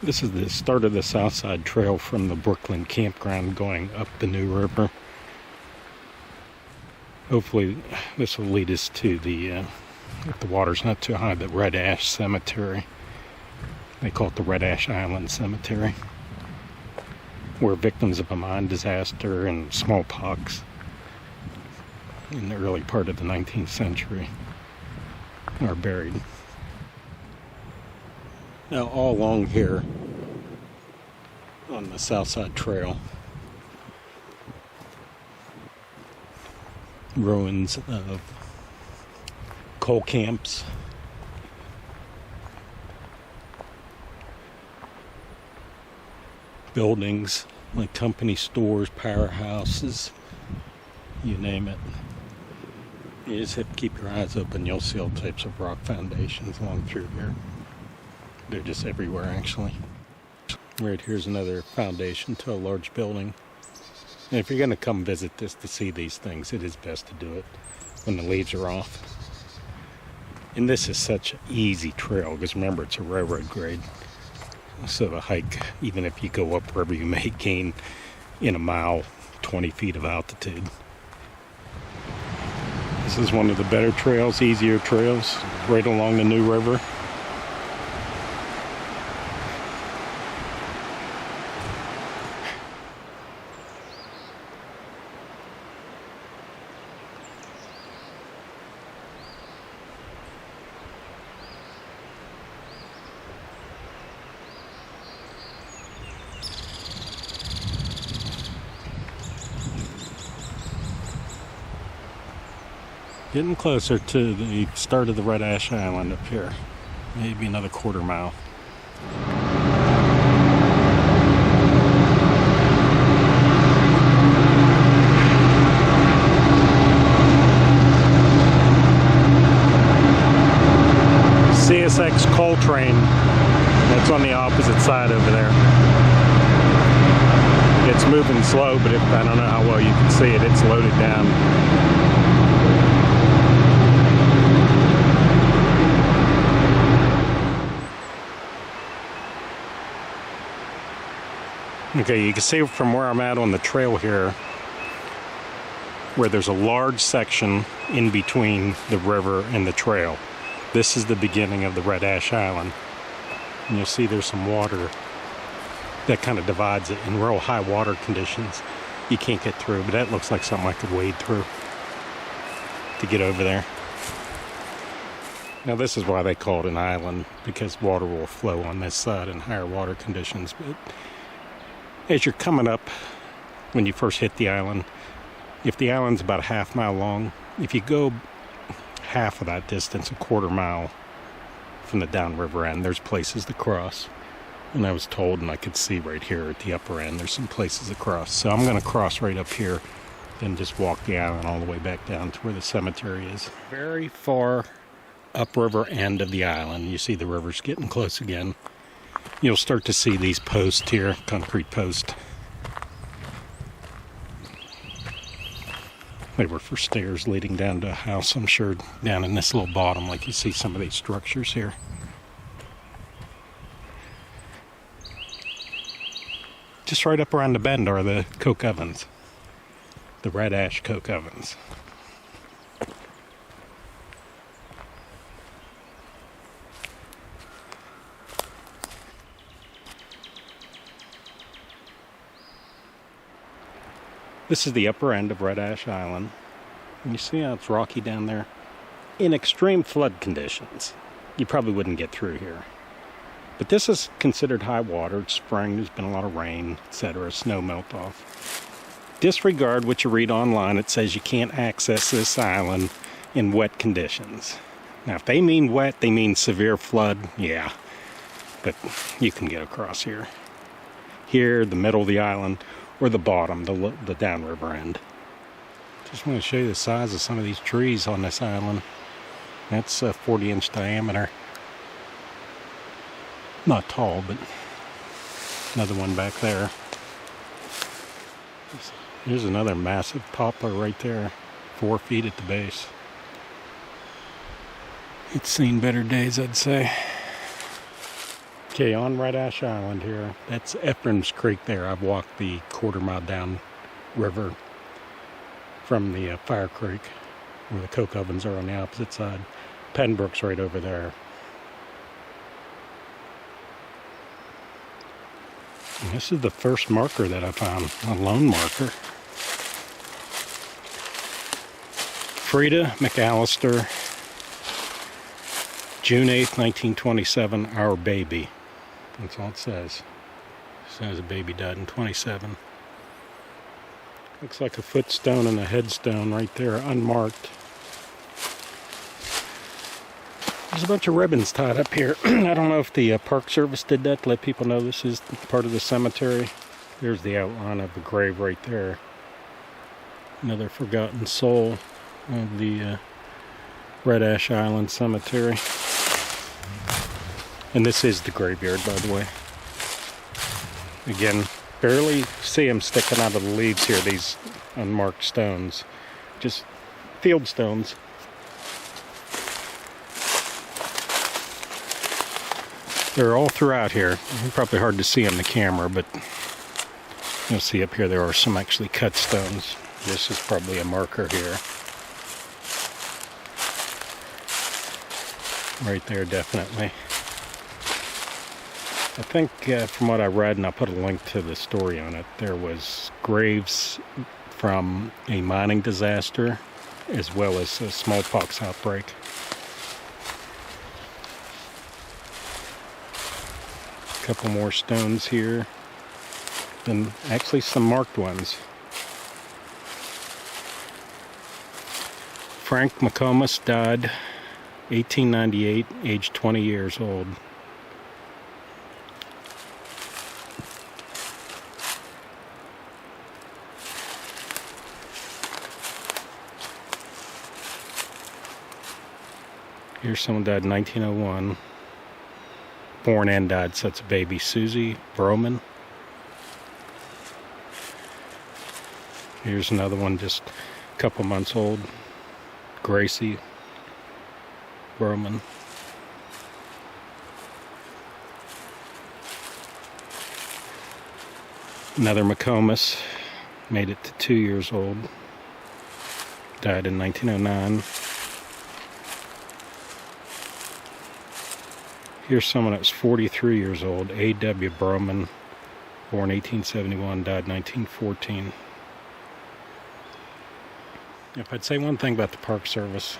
This is the start of the Southside Trail from the Brooklyn campground going up the New River. Hopefully this will lead us to the, if the water's not too high, the Red Ash Cemetery. They call it the Red Ash Island Cemetery, where victims of a mine disaster and smallpox in the early part of the 19th century are buried. Now, all along here on the Southside Trail, ruins of coal camps, buildings like company stores, powerhouses, you name it. You just have to keep your eyes open. You'll see all types of rock foundations along through here. They're just everywhere, actually. Right here's another foundation to a large building. And if you're going to come visit this to see these things, it is best to do it when the leaves are off. And this is such an easy trail, because remember, it's a railroad grade. So the hike, even if you go up wherever you may gain in a mile, 20 feet of altitude. This is one of the better trails, easier trails, right along the New River. Getting closer to the start of the Red Ash Island up here. Maybe another quarter mile. CSX coal train that's on the opposite side over there. It's moving slow, but I don't know how well you can see it. It's loaded down. Okay, you can see from where I'm at on the trail here, where there's a large section in between the river and the trail. This is the beginning of the Red Ash Island. And you'll see there's some water that kind of divides it. In real high water conditions, you can't get through, but that looks like something I could wade through to get over there. Now this is why they call it an island, because water will flow on this side in higher water conditions. But as you're coming up, when you first hit the island, if the island's about a half mile long, if you go half of that distance, a quarter mile from the downriver end, there's places to cross. And I was told, and I could see right here at the upper end, there's some places to cross. So I'm going to cross right up here, then just walk the island all the way back down to where the cemetery is. Very far upriver end of the island, you see the river's getting close again. You'll start to see these posts here, concrete posts. They were for stairs leading down to a house, I'm sure, down in this little bottom, like you see some of these structures here. Just right up around the bend are the coke ovens, the red ash coke ovens. This is the upper end of Red Ash Island. And you see how it's rocky down there? In extreme flood conditions, you probably wouldn't get through here. But this is considered high water. It's spring, there's been a lot of rain, etc., snow melt off. Disregard what you read online. It says you can't access this island in wet conditions. Now, if they mean wet, they mean severe flood, yeah. But you can get across here. Here, the middle of the island, or the bottom, the downriver end. Just want to show you the size of some of these trees on this island. That's a 40-inch diameter. Not tall, but another one back there. Here's another massive poplar right there, 4 feet at the base. It's seen better days, I'd say. Okay, on Red Ash Island here, that's Ephraim's Creek there. I've walked the quarter-mile down river from the Fire Creek, where the coke ovens are on the opposite side. Pennbrook's right over there. And this is the first marker that I found, a lone marker. Frida McAllister, June 8th, 1927, our baby. That's all it says. It says a baby died in 27. Looks like a footstone and a headstone right there, unmarked. There's a bunch of ribbons tied up here. I don't know if the Park Service did that to let people know this is part of the cemetery. There's the outline of the grave right there. Another forgotten soul of the Red Ash Island Cemetery. And this is the graveyard, by the way. Again, barely see them sticking out of the leaves here, these unmarked stones. Just field stones. They're all throughout here. Probably hard to see on the camera, but you'll see up here there are some actually cut stones. This is probably a marker here. Right there, definitely. I think from what I read, and I'll put a link to the story on it, there was graves from a mining disaster as well as a smallpox outbreak. A couple more stones here, and actually some marked ones. Frank McComas died 1898, age 20 years old. Here's someone died in 1901. Born and died, so it's a baby. Susie Broman. Here's another one just a couple months old. Gracie Broman. Another McComas. Made it to 2 years old. Died in 1909. Here's someone that was 43 years old, A.W. Broman, born 1871, died 1914. If I'd say one thing about the Park Service,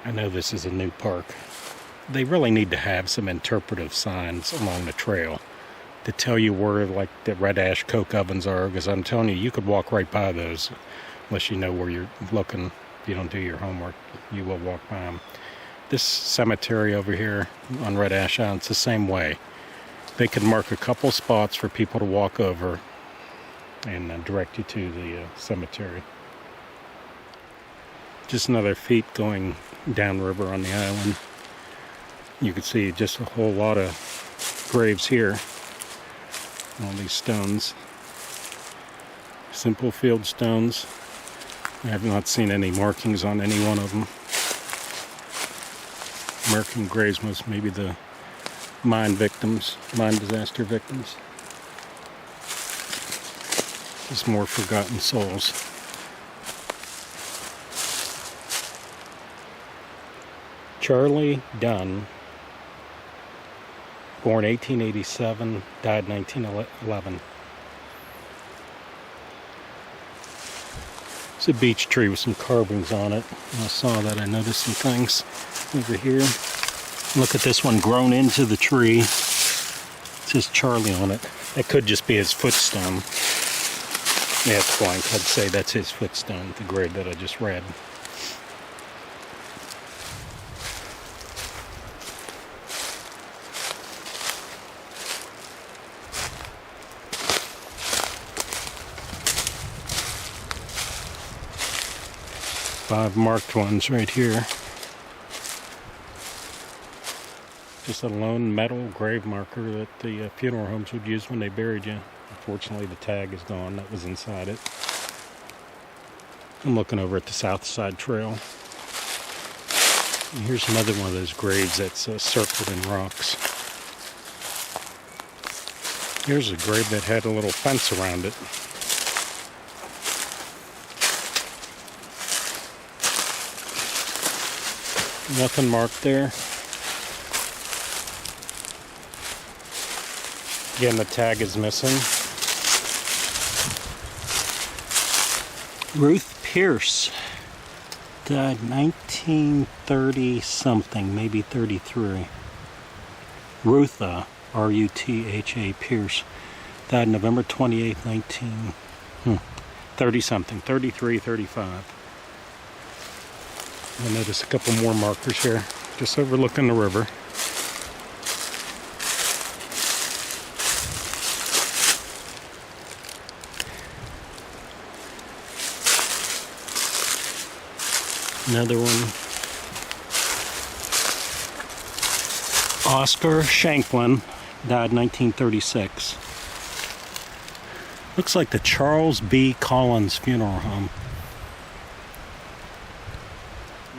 I know this is a new park. They really need to have some interpretive signs along the trail to tell you where, like, the red ash coke ovens are, because I'm telling you, you could walk right by those unless you know where you're looking. If you don't do your homework, you will walk by them. This cemetery over here on Red Ash Island, it's the same way. They could mark a couple spots for people to walk over and direct you to the cemetery. Just another feet going downriver on the island. You can see just a whole lot of graves here. All these stones. Simple field stones. I have not seen any markings on any one of them. American graves must maybe the mine victims, mine disaster victims. Just more forgotten souls. Charlie Dunn, born 1887, died 1911. It's a beech tree with some carvings on it. When I saw that, I noticed some things over here. Look at this one grown into the tree. It says Charlie on it. That could just be his footstone. Yeah, it's blank. I'd say that's his footstone, the grave that I just read. Five marked ones right here. Just a lone metal grave marker that the funeral homes would use when they buried you. Unfortunately, the tag is gone. That was inside it. I'm looking over at the South Side Trail. And here's another one of those graves that's circled in rocks. Here's a grave that had a little fence around it. Nothing marked there. Again, the tag is missing. Ruth Pierce died 1930 something, maybe 33. Rutha, R-U-T-H-A Pierce, died November 28, 30 something, 33, 35. I notice a couple more markers here, just overlooking the river. Another one. Oscar Shanklin, died 1936. Looks like the Charles B. Collins Funeral Home.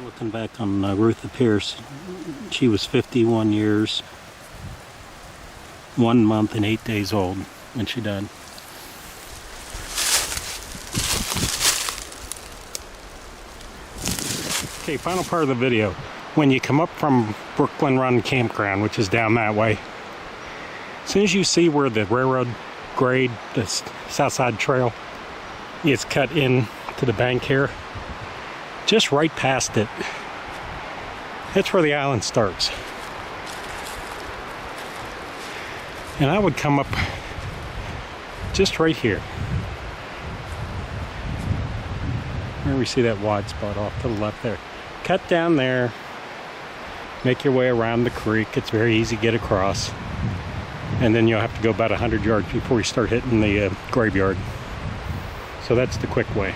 Looking back on Rutha Pierce, she was 51 years, 1 month and 8 days old when she died. Okay, final part of the video. When you come up from Brooklyn Run Campground, which is down that way, as soon as you see where the railroad grade, the south side trail, is cut in to the bank here, just right past it, that's where the island starts. And I would come up just right here, where we see that wide spot off to the left there. Cut down there, make your way around the creek. It's very easy to get across. And then you'll have to go about 100 yards before you start hitting the graveyard. So that's the quick way.